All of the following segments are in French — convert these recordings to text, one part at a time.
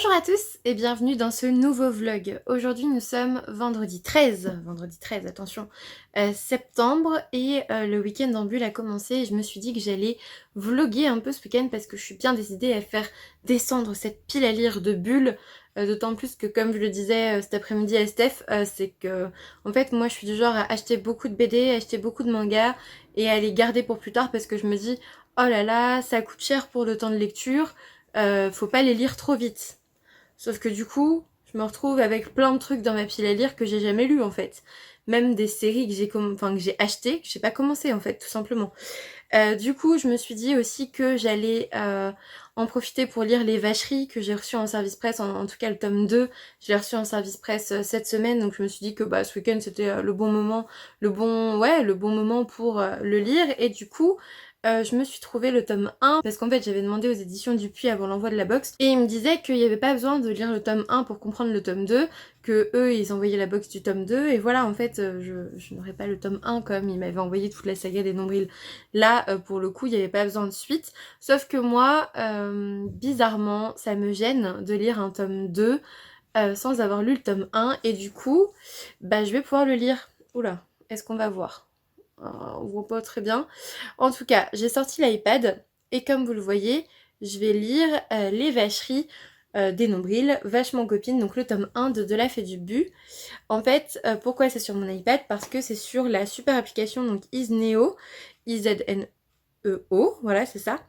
Bonjour à tous et bienvenue dans ce nouveau vlog. Aujourd'hui nous sommes vendredi 13, attention, septembre et le week-end en bulle a commencé et je me suis dit que j'allais vlogger un peu ce week-end parce que je suis bien décidée à faire descendre cette pile à lire de bulles. D'autant plus que comme je le disais cet après-midi à Steph, c'est que en fait moi je suis du genre à acheter beaucoup de BD, acheter beaucoup de mangas et à les garder pour plus tard parce que je me dis oh là là ça coûte cher pour le temps de lecture, faut pas les lire trop vite. Sauf que du coup, je me retrouve avec plein de trucs dans ma pile à lire que j'ai jamais lu en fait. Même des séries que j'ai achetées, que j'ai pas commencé en fait, tout simplement. Du coup, je me suis dit aussi que j'allais en profiter pour lire Les Vacheries que j'ai reçues en service presse, en tout cas le tome 2, je l'ai reçu en service presse cette semaine, donc je me suis dit que ce week-end c'était le bon moment, le bon moment pour le lire, et du coup, je me suis trouvé le tome 1 parce qu'en fait j'avais demandé aux éditions Dupuis avant l'envoi de la box et ils me disaient qu'il n'y avait pas besoin de lire le tome 1 pour comprendre le tome 2, que eux ils envoyaient la box du tome 2 et voilà en fait je n'aurais pas le tome 1 comme ils m'avaient envoyé toute la saga des nombrils. Là pour le coup il n'y avait pas besoin de suite, sauf que moi bizarrement ça me gêne de lire un tome 2 sans avoir lu le tome 1 et du coup je vais pouvoir le lire. Oula, est-ce qu'on va voir? On voit pas très bien. En tout cas, j'ai sorti l'iPad et comme vous le voyez, je vais lire Les Vacheries des nombrils, vachement copines, donc le tome 1 de la Fée du Bu. En fait, pourquoi c'est sur mon iPad? Parce que c'est sur la super application donc Isneo, IZNEO, voilà c'est ça.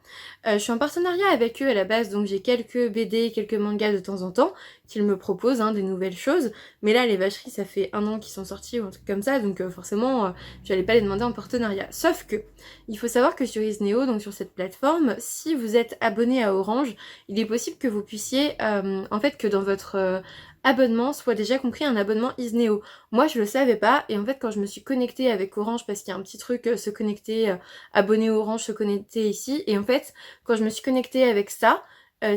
Je suis en partenariat avec eux à la base, donc j'ai quelques BD, quelques mangas de temps en temps qu'ils me proposent, des nouvelles choses. Mais là, les vacheries, ça fait 1 an qu'ils sont sortis ou un truc comme ça, donc forcément, j'allais pas les demander en partenariat. Sauf que, il faut savoir que sur Isneo, donc sur cette plateforme, si vous êtes abonné à Orange, il est possible que vous puissiez, en fait, que dans votre abonnement soit déjà compris un abonnement Isneo. Moi, je le savais pas, et en fait, quand je me suis connectée avec Orange, parce qu'il y a un petit truc, se connecter, abonné Orange, se connecter ici, et en fait, quand je me suis connectée avec ça,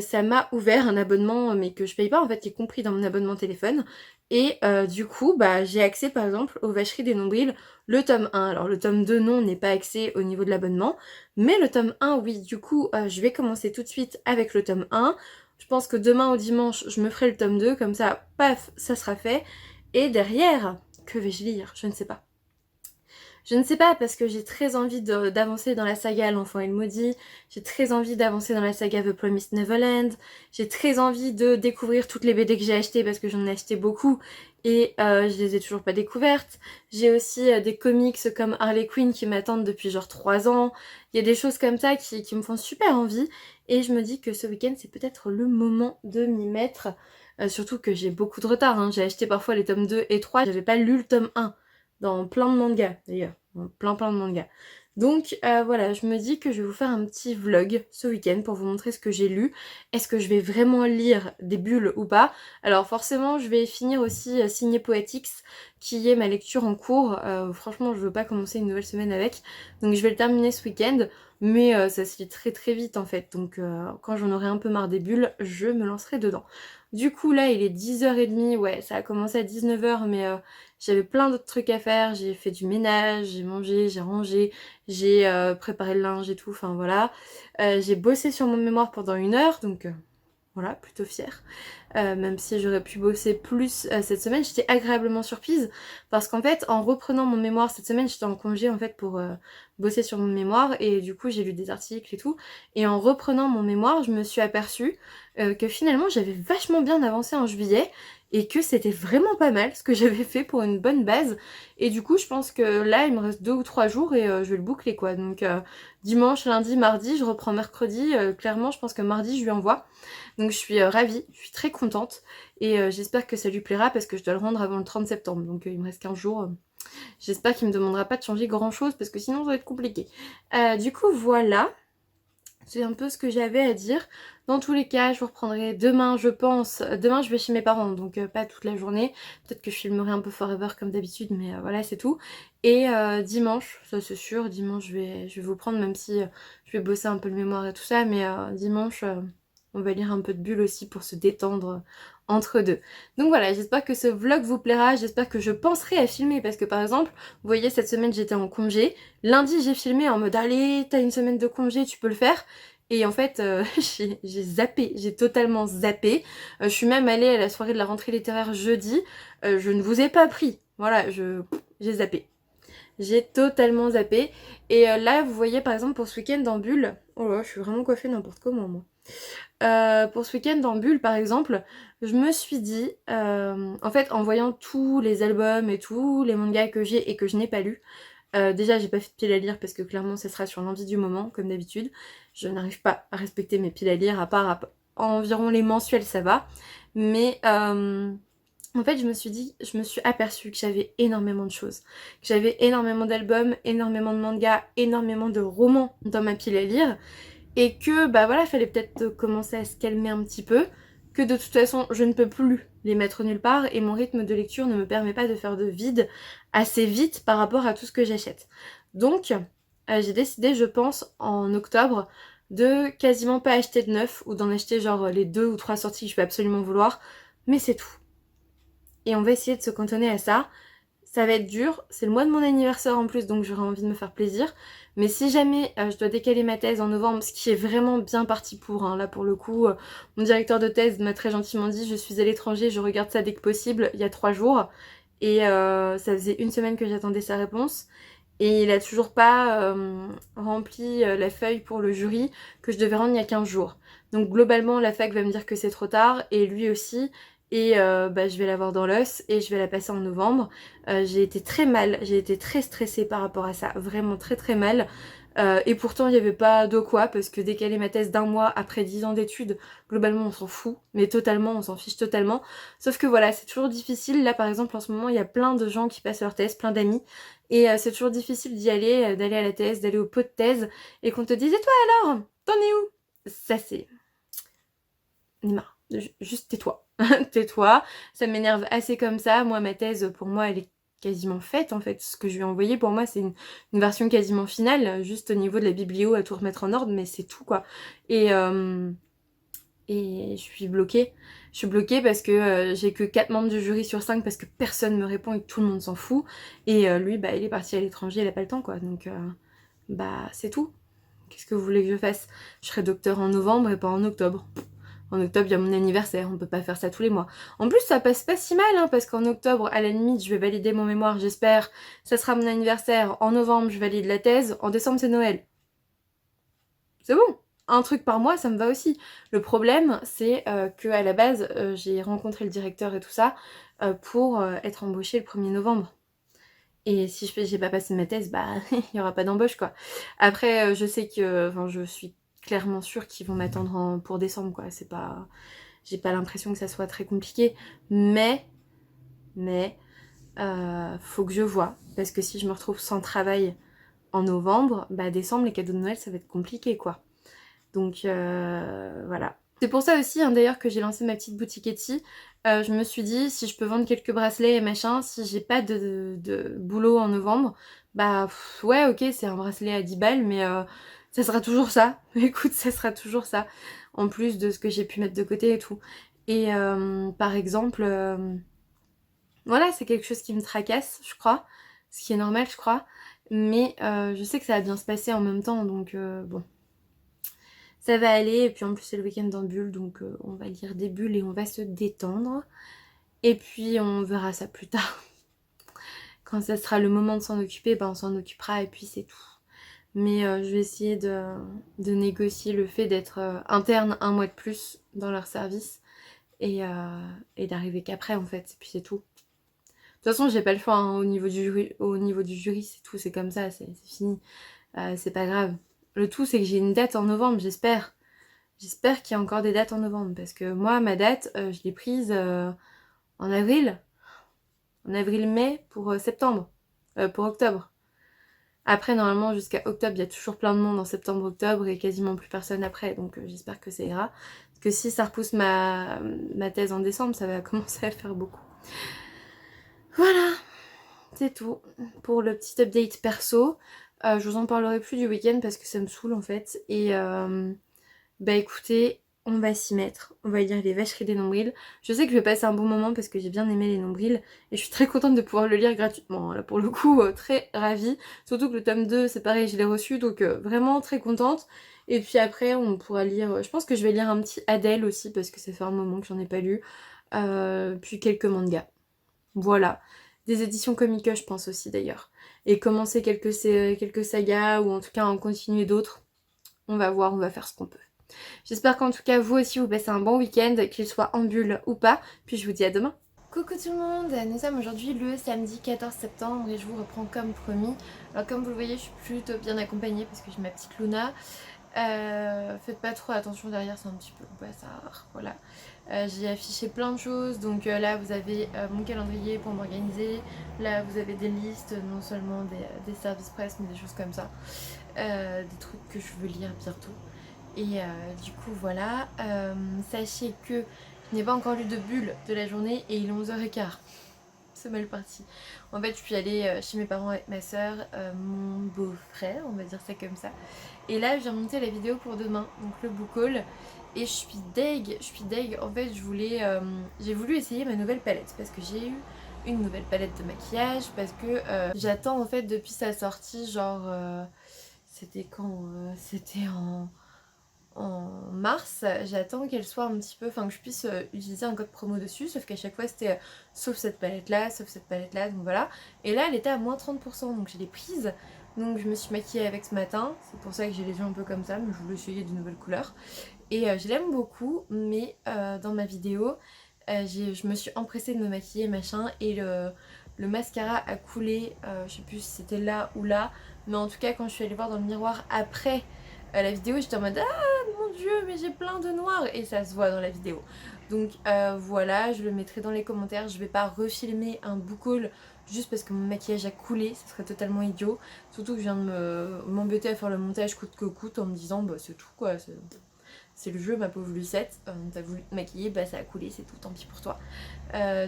ça m'a ouvert un abonnement mais que je paye pas en fait, qui est compris dans mon abonnement téléphone. Et du coup, j'ai accès par exemple aux Vacheries des Nombrils, le tome 1. Alors le tome 2 non, n'est pas accès au niveau de l'abonnement, mais le tome 1 oui. Du coup, je vais commencer tout de suite avec le tome 1. Je pense que demain ou dimanche, je me ferai le tome 2, comme ça, paf, ça sera fait. Et derrière, que vais-je lire? Je ne sais pas. Je ne sais pas parce que j'ai très envie d'avancer dans la saga L'Enfant et le Maudit, j'ai très envie d'avancer dans la saga The Promised Neverland, j'ai très envie de découvrir toutes les BD que j'ai achetées parce que j'en ai acheté beaucoup et je les ai toujours pas découvertes. J'ai aussi des comics comme Harley Quinn qui m'attendent depuis genre 3 ans. Il y a des choses comme ça qui me font super envie et je me dis que ce week-end c'est peut-être le moment de m'y mettre. Surtout que j'ai beaucoup de retard, j'ai acheté parfois les tomes 2 et 3, j'avais pas lu le tome 1. Dans plein de mangas d'ailleurs, plein de mangas. Donc voilà, je me dis que je vais vous faire un petit vlog ce week-end pour vous montrer ce que j'ai lu. Est-ce que je vais vraiment lire des bulles ou pas? Alors forcément, je vais finir aussi Signé Poetics, qui est ma lecture en cours. Franchement, je veux pas commencer une nouvelle semaine avec, donc je vais le terminer ce week-end. Mais ça se lit très très vite en fait, donc quand j'en aurai un peu marre des bulles, je me lancerai dedans. Du coup là il est 10h30, ouais ça a commencé à 19h mais j'avais plein d'autres trucs à faire, j'ai fait du ménage, j'ai mangé, j'ai rangé, j'ai préparé le linge et tout, enfin voilà. J'ai bossé sur mon mémoire pendant 1 heure, donc voilà, plutôt fière. Même si j'aurais pu bosser plus cette semaine, j'étais agréablement surprise parce qu'en fait, en reprenant mon mémoire cette semaine, j'étais en congé en fait pour bosser sur mon mémoire et du coup j'ai lu des articles et tout. Et en reprenant mon mémoire, je me suis aperçue que finalement j'avais vachement bien avancé en juillet et que c'était vraiment pas mal ce que j'avais fait pour une bonne base. Et du coup, je pense que là, il me reste 2 ou 3 jours et je vais le boucler quoi. Donc dimanche, lundi, mardi, je reprends mercredi. Clairement, je pense que mardi, je lui envoie. Donc je suis ravie, je suis très contente et j'espère que ça lui plaira parce que je dois le rendre avant le 30 septembre. Donc il me reste 15 jours. J'espère qu'il me demandera pas de changer grand chose parce que sinon ça va être compliqué. Du coup voilà. C'est un peu ce que j'avais à dire. Dans tous les cas, je vous reprendrai demain, je pense. Demain, je vais chez mes parents, donc pas toute la journée. Peut-être que je filmerai un peu Forever comme d'habitude, mais voilà, c'est tout. Et dimanche, ça c'est sûr, dimanche, je vais vous prendre, même si je vais bosser un peu le mémoire et tout ça, mais dimanche, on va lire un peu de bulles aussi pour se détendre entre deux. Donc voilà, j'espère que ce vlog vous plaira, j'espère que je penserai à filmer, parce que par exemple, vous voyez, cette semaine, j'étais en congé. Lundi, j'ai filmé en mode allez, t'as une semaine de congé, tu peux le faire. Et en fait, j'ai zappé, j'ai totalement zappé. Je suis même allée à la soirée de la rentrée littéraire jeudi. Je ne vous ai pas pris. Voilà, j'ai zappé. J'ai totalement zappé. Et là, vous voyez, par exemple, pour ce week-end en Bulle... Oh là, je suis vraiment coiffée n'importe comment, moi. Pour ce week-end en Bulle, par exemple, je me suis dit... en fait, en voyant tous les albums et tous les mangas que j'ai et que je n'ai pas lus, déjà, j'ai pas fait de piles à lire parce que clairement, ce sera sur l'envie du moment, comme d'habitude. Je n'arrive pas à respecter mes piles à lire, à part environ les mensuels, ça va. Mais en fait, je me suis aperçue que j'avais énormément de choses. Que j'avais énormément d'albums, énormément de mangas, énormément de romans dans ma pile à lire. Et que, bah voilà, il fallait peut-être commencer à se calmer un petit peu. Que de toute façon, je ne peux plus les mettre nulle part et mon rythme de lecture ne me permet pas de faire de vide assez vite par rapport à tout ce que j'achète. Donc, j'ai décidé, je pense, en octobre, de quasiment pas acheter de neuf ou d'en acheter genre les 2 ou 3 sorties que je vais absolument vouloir. Mais c'est tout. Et on va essayer de se cantonner à ça. Ça va être dur, c'est le mois de mon anniversaire en plus, donc j'aurai envie de me faire plaisir. Mais si jamais je dois décaler ma thèse en novembre, ce qui est vraiment bien parti pour, hein, là pour le coup, mon directeur de thèse m'a très gentiment dit je suis à l'étranger, je regarde ça dès que possible, il y a 3 jours. Et ça faisait 1 semaine que j'attendais sa réponse. Et il a toujours pas rempli la feuille pour le jury que je devais rendre il y a 15 jours. Donc globalement, la fac va me dire que c'est trop tard, et lui aussi. Et bah, je vais l'avoir dans l'os et je vais la passer en novembre. J'ai été très mal, j'ai été très stressée par rapport à ça, vraiment très très mal. Et pourtant il n'y avait pas de quoi, parce que décaler ma thèse d'un mois après 10 ans d'études, globalement on s'en fout, mais totalement, on s'en fiche totalement. Sauf que voilà, c'est toujours difficile. Là par exemple en ce moment il y a plein de gens qui passent leur thèse, plein d'amis, et c'est toujours difficile d'y aller, d'aller à la thèse, d'aller au pot de thèse, et qu'on te dise et toi alors, t'en es où? Ça c'est... Nima, juste tais-toi. Tais-toi, ça m'énerve assez comme ça. Moi, ma thèse, pour moi, elle est quasiment faite en fait. Ce que je lui ai envoyé, pour moi, c'est une version quasiment finale, juste au niveau de la biblio à tout remettre en ordre, mais c'est tout quoi. Et, euh, et je suis bloquée. Je suis bloquée parce que j'ai que 4 membres du jury sur 5 parce que personne me répond et que tout le monde s'en fout. Et lui, bah, il est parti à l'étranger, il a pas le temps quoi. Donc, bah, c'est tout. Qu'est-ce que vous voulez que je fasse? Je serai docteur en novembre et pas en octobre. En octobre, il y a mon anniversaire, on peut pas faire ça tous les mois. En plus, ça passe pas si mal, hein, parce qu'en octobre, à la limite, je vais valider mon mémoire, j'espère. Ça sera mon anniversaire. En novembre, je valide la thèse. En décembre, c'est Noël. C'est bon. Un truc par mois, ça me va aussi. Le problème, c'est que à la base, j'ai rencontré le directeur et tout ça pour être embauchée le 1er novembre. Et si j'ai pas passé ma thèse, bah, il y aura pas d'embauche, quoi. Après, je sais que... Enfin, je suis clairement sûre qu'ils vont m'attendre pour décembre, quoi. C'est pas... J'ai pas l'impression que ça soit très compliqué, mais faut que je vois, parce que si je me retrouve sans travail en novembre, bah décembre, les cadeaux de Noël, ça va être compliqué, quoi. Donc voilà. C'est pour ça aussi, hein, d'ailleurs, que j'ai lancé ma petite boutique Etsy. Je me suis dit, si je peux vendre quelques bracelets et machin, si j'ai pas de boulot en novembre, bah ouais, ok, c'est un bracelet à 10 balles, mais ça sera toujours ça. Écoute, ça sera toujours ça. En plus de ce que j'ai pu mettre de côté et tout. Et par exemple, voilà, c'est quelque chose qui me tracasse, je crois. Ce qui est normal, je crois. Mais je sais que ça va bien se passer en même temps, donc bon. Ça va aller, et puis en plus c'est le week-end dans Bulle, donc on va lire des bulles et on va se détendre. Et puis on verra ça plus tard. Quand ça sera le moment de s'en occuper, ben on s'en occupera et puis c'est tout. Mais je vais essayer de négocier le fait d'être interne 1 mois de plus dans leur service et d'arriver qu'après en fait, et puis c'est tout. De toute façon j'ai pas le choix, hein, au niveau du jury c'est tout, c'est comme ça, c'est fini. C'est pas grave. Le tout c'est que j'ai une date en novembre, j'espère. J'espère qu'il y a encore des dates en novembre, parce que moi, ma date, je l'ai prise en avril. En avril-mai pour septembre. Pour octobre. Après, normalement, jusqu'à octobre, il y a toujours plein de monde en septembre-octobre et quasiment plus personne après, donc j'espère que ça ira. Parce que si ça repousse ma thèse en décembre, ça va commencer à faire beaucoup. Voilà, c'est tout pour le petit update perso. Je vous en parlerai plus du week-end parce que ça me saoule en fait. Et bah écoutez, on va s'y mettre, on va lire les vacheries des nombrils. Je sais que je vais passer un bon moment parce que j'ai bien aimé les nombrils et je suis très contente de pouvoir le lire gratuitement. Là pour le coup, très ravie. Surtout que le tome 2, c'est pareil, je l'ai reçu, donc vraiment très contente. Et puis après, on pourra lire, je pense que je vais lire un petit Adèle aussi parce que ça fait un moment que j'en ai pas lu. Puis quelques mangas. Voilà. Des éditions Comique, je pense aussi d'ailleurs. Et commencer quelques sagas ou en tout cas en continuer d'autres. On va voir, on va faire ce qu'on peut. J'espère qu'en tout cas vous aussi vous passez un bon week-end, qu'il soit en bulle ou pas, puis je vous dis à demain. Coucou tout le monde, nous sommes aujourd'hui le samedi 14 septembre et je vous reprends comme promis. Alors comme vous le voyez, je suis plutôt bien accompagnée parce que j'ai ma petite Luna. Faites pas trop attention derrière, c'est un petit peu le bazar, voilà. J'ai affiché plein de choses, donc là vous avez mon calendrier pour m'organiser. Là vous avez des listes, non seulement des services presse mais des choses comme ça. Des trucs que je veux lire bientôt. Et du coup voilà, sachez que je n'ai pas encore lu de bulle de la journée et il est 11h15. C'est mal parti. En fait je suis allée chez mes parents avec ma soeur, mon beau-frère, on va dire ça comme ça. Et là j'ai remonté la vidéo pour demain, donc le book haul. Et je suis deg. En fait j'ai voulu essayer ma nouvelle palette parce que j'ai eu une nouvelle palette de maquillage. Parce que j'attends en fait depuis sa sortie, genre c'était quand c'était en mars, j'attends qu'elle soit un petit peu, enfin que je puisse utiliser un code promo dessus, sauf qu'à chaque fois c'était sauf cette palette là, donc voilà. Et là elle était à moins 30%, donc je l'ai prise, donc je me suis maquillée avec ce matin, c'est pour ça que j'ai les yeux un peu comme ça, mais je voulais essayer de nouvelles couleurs. Et je l'aime beaucoup, mais dans ma vidéo, je me suis empressée de me maquiller machin, et le mascara a coulé, je sais plus si c'était là ou là, mais en tout cas quand je suis allée voir dans le miroir après la vidéo, j'étais en mode ah mon dieu mais j'ai plein de noir et ça se voit dans la vidéo. Donc voilà, je le mettrai dans les commentaires. Je vais pas refilmer un book haul juste parce que mon maquillage a coulé, ça serait totalement idiot. Surtout que je viens de m'embêter à faire le montage coûte que coûte en me disant bah c'est tout quoi, c'est le jeu ma pauvre Lucette, t'as voulu te maquiller, bah ça a coulé, c'est tout, tant pis pour toi.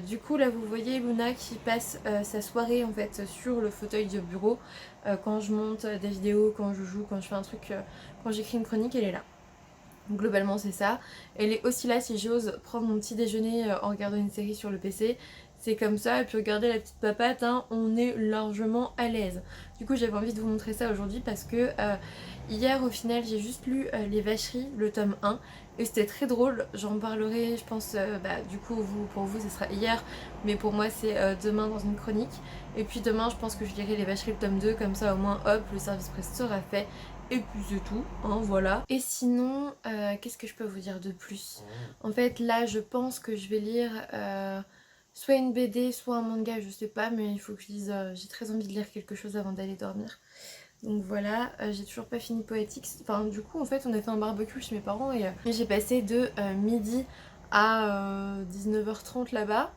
Du coup là vous voyez Luna qui passe sa soirée en fait sur le fauteuil de bureau. Quand je monte des vidéos, quand je joue, quand je fais un truc, quand j'écris une chronique, elle est là. Donc, globalement c'est ça. Elle est aussi là si j'ose prendre mon petit déjeuner en regardant une série sur le PC. C'est comme ça, et puis regardez la petite papate, hein, on est largement à l'aise. Du coup j'avais envie de vous montrer ça aujourd'hui parce que hier au final j'ai juste lu Les Vacheries, le tome 1. Et c'était très drôle, j'en parlerai je pense, du coup pour vous ce sera hier, mais pour moi c'est demain dans une chronique. Et puis demain je pense que je lirai Les Vacheries le tome 2, comme ça au moins hop, le service presse sera fait. Et puis c'est tout, hein, voilà. Et sinon, qu'est-ce que je peux vous dire de plus? En fait là je pense que je vais lire soit une BD, soit un manga, je sais pas, mais il faut que je lise, j'ai très envie de lire quelque chose avant d'aller dormir. Donc voilà, j'ai toujours pas fini Poetics. Enfin du coup en fait on a fait un barbecue chez mes parents et j'ai passé de midi à 19h30 là-bas.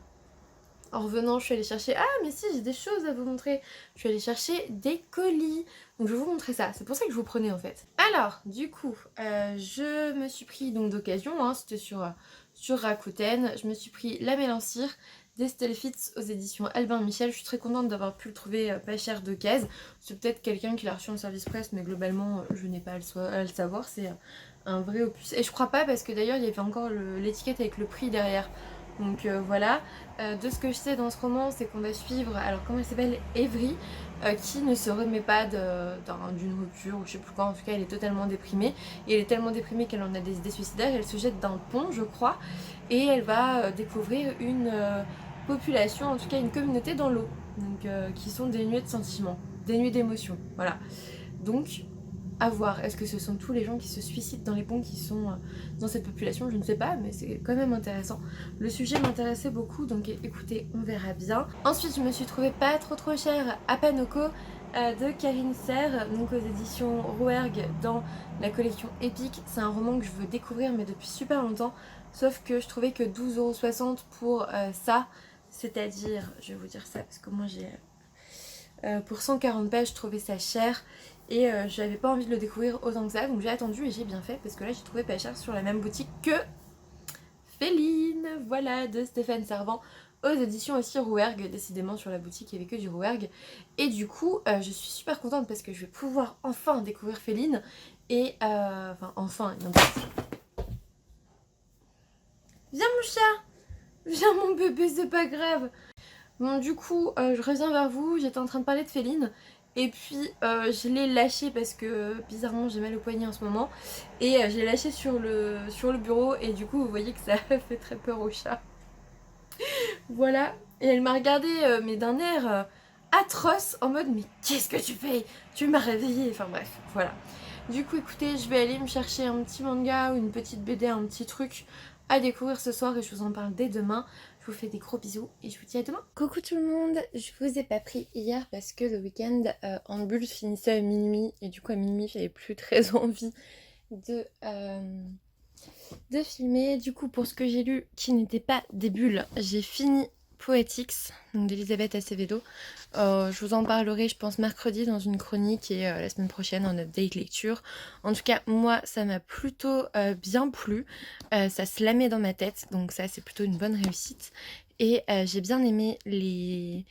En revenant je suis allée chercher, ah mais si j'ai des choses à vous montrer. Je suis allée chercher des colis. Donc je vais vous montrer ça, c'est pour ça que je vous prenais en fait. Alors du coup je me suis pris donc d'occasion, hein, c'était sur Rakuten. Je me suis pris La Mélancire d'Estelle Fitz aux éditions Albin Michel. Je suis très contente d'avoir pu le trouver pas cher d'occasion. C'est peut-être quelqu'un qui l'a reçu en service presse, mais globalement je n'ai pas à le savoir. C'est un vrai opus. Et je crois pas parce que d'ailleurs il y avait encore l'étiquette avec le prix derrière. Donc voilà. De ce que je sais dans ce roman, c'est qu'on va suivre, alors comment elle s'appelle, Evry, qui ne se remet pas d'une rupture ou je sais plus quoi. En tout cas elle est totalement déprimée. Et elle est tellement déprimée qu'elle en a des idées suicidaires. Elle se jette d'un pont je crois. Et elle va découvrir une population, en tout cas une communauté dans l'eau, donc qui sont dénués de sentiments, dénués d'émotions, voilà. Donc à voir, est-ce que ce sont tous les gens qui se suicident dans les ponts qui sont dans cette population? Je ne sais pas, mais c'est quand même intéressant. Le sujet m'intéressait beaucoup, donc écoutez, on verra bien. Ensuite je me suis trouvée pas trop chère à Panoko de Karine Serre, donc aux éditions Rouergue dans la collection Épique. C'est un roman que je veux découvrir mais depuis super longtemps, sauf que je trouvais que 12,60€ pour ça, c'est-à-dire, je vais vous dire ça parce que moi j'ai... pour 140 pages, je trouvais ça cher et j'avais pas envie de le découvrir autant que ça, donc j'ai attendu et j'ai bien fait parce que là j'ai trouvé pas cher sur la même boutique que Féline, voilà, de Stéphane Servant aux éditions aussi Rouergue. Décidément sur la boutique il y avait que du Rouergue et du coup je suis super contente parce que je vais pouvoir enfin découvrir Féline et enfin non, Viens mon chat. Viens mon bébé, c'est pas grave. Bon du coup, je reviens vers vous, j'étais en train de parler de Féline. Et puis je l'ai lâché parce que bizarrement j'ai mal au poignet en ce moment. Et je l'ai lâché sur le bureau et du coup vous voyez que ça fait très peur au chat. Voilà. Et elle m'a regardé mais d'un air atroce en mode mais qu'est-ce que tu fais? Tu m'as réveillée. Enfin bref, voilà. Du coup écoutez, je vais aller me chercher un petit manga ou une petite BD, un petit truc à découvrir ce soir et je vous en parle dès demain. Je vous fais des gros bisous et je vous dis à demain. Coucou tout le monde, je vous ai pas pris hier parce que le week-end en bulle finissait à minuit et du coup à minuit j'avais plus très envie de, euh, de filmer. Du coup pour ce que j'ai lu qui n'était pas des bulles, j'ai fini Poetics, donc d'Elisabeth Acevedo. Je vous en parlerai je pense mercredi dans une chronique et la semaine prochaine en update lecture. En tout cas moi ça m'a plutôt bien plu, ça se la met dans ma tête donc ça c'est plutôt une bonne réussite. Et j'ai bien aimé les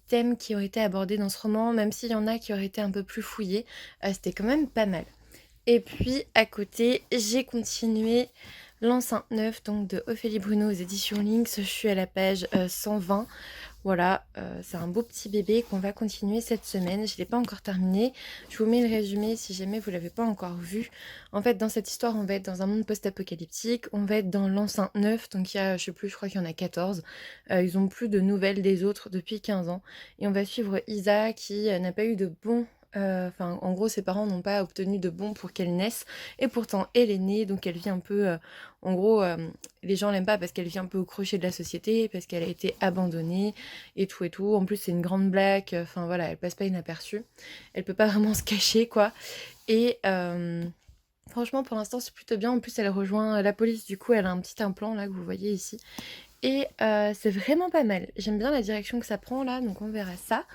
thèmes qui ont été abordés dans ce roman, même s'il y en a qui auraient été un peu plus fouillés, c'était quand même pas mal. Et puis à côté, j'ai continué L'enceinte neuf donc de Ophélie Bruno aux éditions Lynx. Je suis à la page 120. Voilà, c'est un beau petit bébé qu'on va continuer cette semaine. Je ne l'ai pas encore terminé. Je vous mets le résumé si jamais vous ne l'avez pas encore vu. En fait, dans cette histoire, on va être dans un monde post-apocalyptique. On va être dans l'enceinte neuf. Donc il y a, je sais plus, je crois qu'il y en a 14. Ils ont plus de nouvelles des autres depuis 15 ans. Et on va suivre Isa qui n'a pas eu de bons enfin, en gros, ses parents n'ont pas obtenu de bons pour qu'elle naisse. Et pourtant, elle est née, donc elle vit un peu... en gros, les gens l'aiment pas parce qu'elle vit un peu au crochet de la société, parce qu'elle a été abandonnée, et tout et tout. En plus, c'est une grande blague. Enfin, voilà, elle passe pas inaperçue. Elle peut pas vraiment se cacher, quoi. Et... franchement, pour l'instant, c'est plutôt bien. En plus, elle rejoint la police. Du coup, elle a un petit implant, là, que vous voyez ici. Et c'est vraiment pas mal. J'aime bien la direction que ça prend, là. Donc, on verra ça.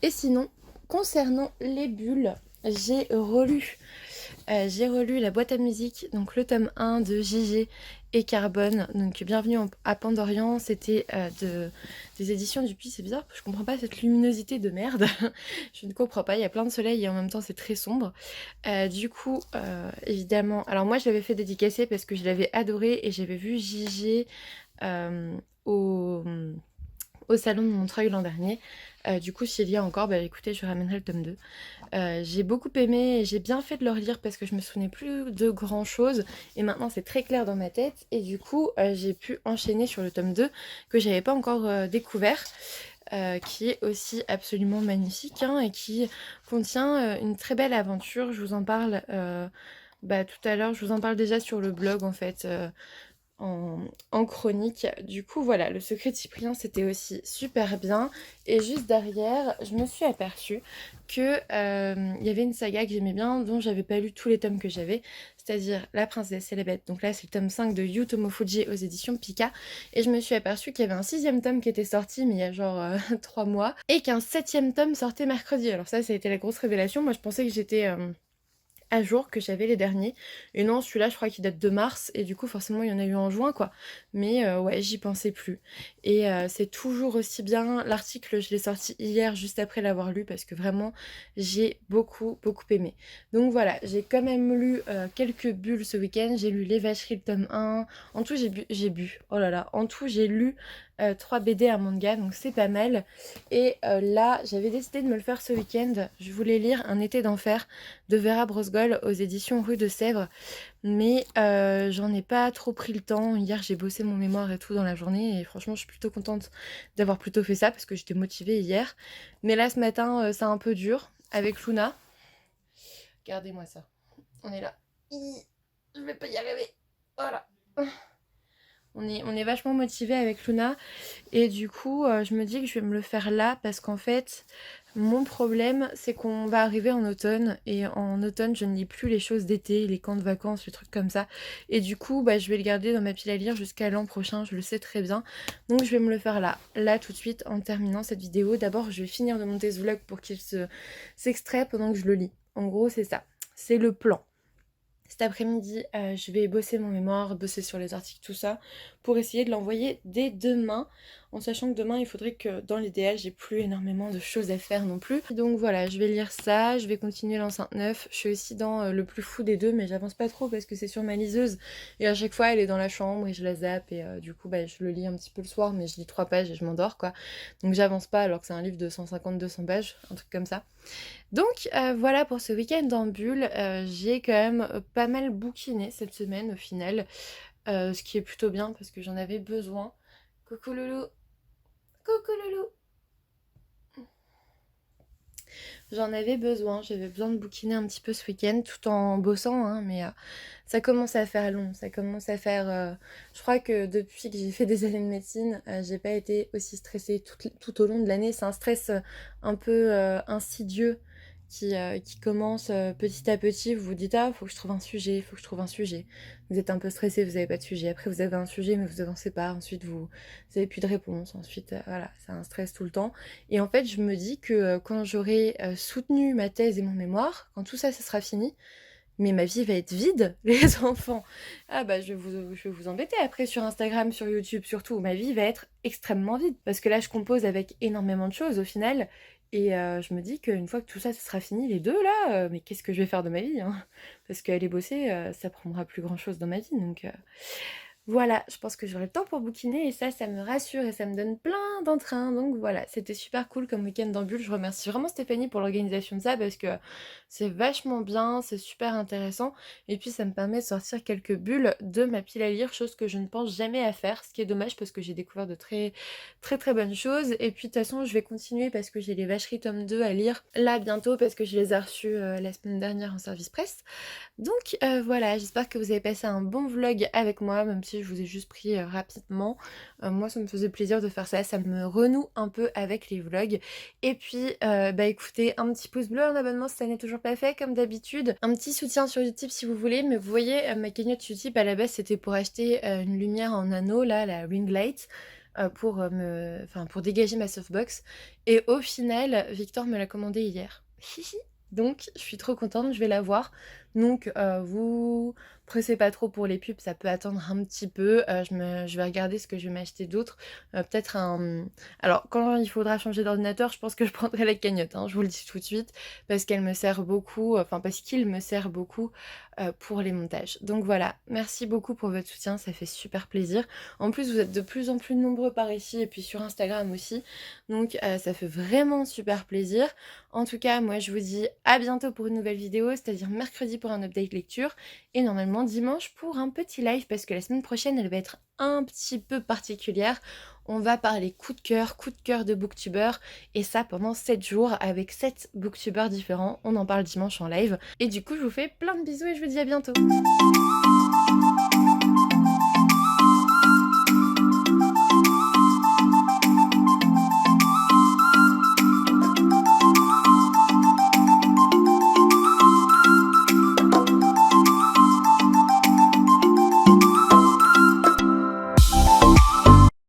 Et sinon, concernant les bulles, j'ai relu La boîte à musique, donc le tome 1 de Gigi et Carbone. Donc bienvenue à Pandorian, c'était des éditions Dupuis. C'est bizarre, je comprends pas cette luminosité de merde. Je ne comprends pas, il y a plein de soleil et en même temps c'est très sombre. Du coup, évidemment, alors moi je l'avais fait dédicacer parce que je l'avais adoré et j'avais vu Gigi au salon de Montreuil l'an dernier. Du coup, s'il y a encore, bah écoutez, je ramènerai le tome 2. J'ai beaucoup aimé et j'ai bien fait de le relire parce que je me souvenais plus de grand chose et maintenant c'est très clair dans ma tête et du coup j'ai pu enchaîner sur le tome 2 que j'avais pas encore découvert. Qui est aussi absolument magnifique hein, et qui contient une très belle aventure. Je vous en parle tout à l'heure, je vous en parle déjà sur le blog en fait. En chronique. Du coup, voilà, le secret de Cyprien, c'était aussi super bien. Et juste derrière, je me suis aperçue que il y avait une saga que j'aimais bien, dont j'avais pas lu tous les tomes que j'avais, c'est-à-dire La Princesse et la Bête. Donc là, c'est le tome 5 de Yu Tomofuji aux éditions Pika. Et je me suis aperçue qu'il y avait un 6e tome qui était sorti, mais il y a genre 3 mois, et qu'un 7e tome sortait mercredi. Alors ça a été la grosse révélation. Moi, je pensais que j'étais... à jour, que j'avais les derniers. Et non, celui-là, je crois qu'il date de mars, et du coup, forcément, il y en a eu en juin, quoi. Mais ouais, j'y pensais plus. Et c'est toujours aussi bien. L'article, je l'ai sorti hier, juste après l'avoir lu, parce que vraiment, j'ai beaucoup, beaucoup aimé. Donc voilà, j'ai quand même lu quelques bulles ce week-end. J'ai lu Les Vacheries, le tome 1. En tout, oh là là, en tout, j'ai lu 3 BD à manga, donc c'est pas mal. Et là, j'avais décidé de me le faire ce week-end. Je voulais lire Un été d'enfer de Vera Brosgol aux éditions Rue de Sèvres, mais j'en ai pas trop pris le temps. Hier, j'ai bossé mon mémoire et tout dans la journée, et franchement, je suis plutôt contente d'avoir plutôt fait ça parce que j'étais motivée hier. Mais là, ce matin, c'est un peu dur avec Luna. Regardez-moi ça. On est là. Je vais pas y arriver. Voilà. On est vachement motivé avec Luna et du coup je me dis que je vais me le faire là parce qu'en fait mon problème c'est qu'on va arriver en automne et en automne je ne lis plus les choses d'été, les camps de vacances, les trucs comme ça et du coup je vais le garder dans ma pile à lire jusqu'à l'an prochain, je le sais très bien, donc je vais me le faire là tout de suite en terminant cette vidéo. D'abord je vais finir de monter ce vlog pour qu'il s'extrait pendant que je le lis. En gros c'est ça, c'est le plan. Cet après-midi, je vais bosser mon mémoire, bosser sur les articles, tout ça, pour essayer de l'envoyer dès demain. en sachant que demain il faudrait que dans l'idéal j'ai plus énormément de choses à faire non plus. Donc voilà, je vais lire ça, je vais continuer l'enceinte 9. Je suis aussi dans le plus fou des deux, mais j'avance pas trop parce que c'est sur ma liseuse et à chaque fois elle est dans la chambre et je la zappe et du coup bah, je le lis un petit peu le soir, mais je lis 3 pages et je m'endors quoi. Donc j'avance pas alors que c'est un livre de 150-200 pages, un truc comme ça. Donc voilà pour ce week-end en bulle. J'ai quand même pas mal bouquiné cette semaine au final, ce qui est plutôt bien parce que j'en avais besoin. Coucou loulou, coucou loulou. J'en avais besoin, j'avais besoin de bouquiner un petit peu ce week-end tout en bossant, hein, mais ça commence à faire long, ça commence à faire... je crois que depuis que j'ai fait des années de médecine, j'ai pas été aussi stressée tout au long de l'année. C'est un stress un peu insidieux qui commence petit à petit. Vous vous dites, ah, faut que je trouve un sujet, faut que je trouve un sujet. Vous êtes un peu stressé, vous avez pas de sujet. Après, vous avez un sujet, mais vous avancez pas. Ensuite, vous avez plus de réponse. Ensuite, voilà, c'est un stress tout le temps. Et en fait, je me dis que quand j'aurai soutenu ma thèse et mon mémoire, quand tout ça, ça sera fini, mais ma vie va être vide, les enfants. Ah bah je vais vous embêter après sur Instagram, sur YouTube surtout. Ma vie va être extrêmement vide. Parce que là, je compose avec énormément de choses au final. Et je me dis qu'une fois que tout ça, ça sera fini, les deux là, mais qu'est-ce que je vais faire de ma vie hein. Parce qu'aller bosser, ça prendra plus grand chose dans ma vie. Donc voilà, je pense que j'aurai le temps pour bouquiner et ça me rassure et ça me donne plein d'entrain. Donc voilà, c'était super cool comme week-end en bulle. Je remercie vraiment Stéphanie pour l'organisation de ça parce que c'est vachement bien, c'est super intéressant. Et puis ça me permet de sortir quelques bulles de ma pile à lire, chose que je ne pense jamais à faire. Ce qui est dommage parce que j'ai découvert de très très très bonnes choses. Et puis de toute façon, je vais continuer parce que j'ai les Vacheries tome 2 à lire là bientôt parce que je les ai reçus la semaine dernière en service presse. Donc voilà, j'espère que vous avez passé un bon vlog avec moi, même si je vous ai juste pris rapidement. Moi ça me faisait plaisir de faire ça, ça me renoue un peu avec les vlogs. Et puis bah écoutez, un petit pouce bleu, un abonnement si ça n'est toujours pas fait comme d'habitude. Un petit soutien sur Utip si vous voulez, mais vous voyez ma cagnotte Utip à la base c'était pour acheter une lumière en anneau, là, la ring light. Pour dégager ma softbox. Et au final, Victor me l'a commandé hier. Donc je suis trop contente, je vais la voir. Donc vous pressez pas trop pour les pubs, ça peut attendre un petit peu. Je vais regarder ce que je vais m'acheter d'autre. Peut-être un... Alors quand il faudra changer d'ordinateur, je pense que je prendrai la cagnotte, hein, je vous le dis tout de suite. Parce qu'elle me sert beaucoup, parce qu'il me sert beaucoup pour les montages. Donc voilà, merci beaucoup pour votre soutien, ça fait super plaisir. En plus vous êtes de plus en plus nombreux par ici et puis sur Instagram aussi. Donc ça fait vraiment super plaisir. En tout cas, moi je vous dis à bientôt pour une nouvelle vidéo, c'est-à-dire mercredi pour un update lecture et normalement dimanche pour un petit live parce que la semaine prochaine elle va être un petit peu particulière. On va parler coup de cœur de booktubeurs et ça pendant 7 jours avec 7 booktubeurs différents. On en parle dimanche en live et du coup je vous fais plein de bisous et je vous dis à bientôt.